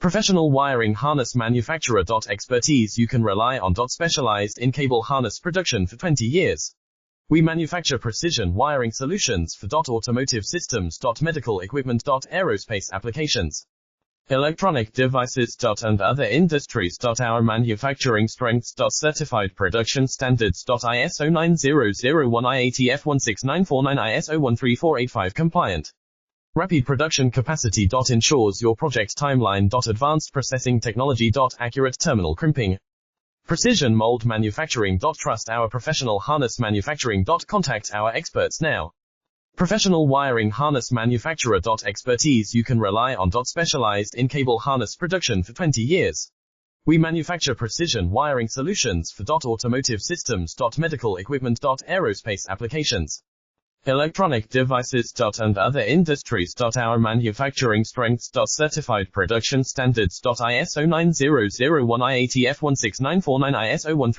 Professional wiring harness manufacturer. Expertise you can rely on. Specialized in cable harness production for 20 years. We manufacture precision wiring solutions for automotive systems, medical equipment, aerospace applications, electronic devices, and other industries. Our manufacturing strengths. Certified production standards. ISO 9001 IATF 16949 ISO 13485 compliant. Rapid production capacity. Ensures your project timeline. Advanced processing technology. Accurate terminal crimping. Precision mold manufacturing. Trust our professional harness manufacturing. Contact our experts now. Professional wiring harness manufacturer. Expertise you can rely on. Specialized in cable harness production for 20 years. We manufacture precision wiring solutions for automotive systems, medical equipment, aerospace applications, electronic devices, and other industries. Our manufacturing strengths. Certified production standards. ISO 9001 IATF 16949 ISO 13485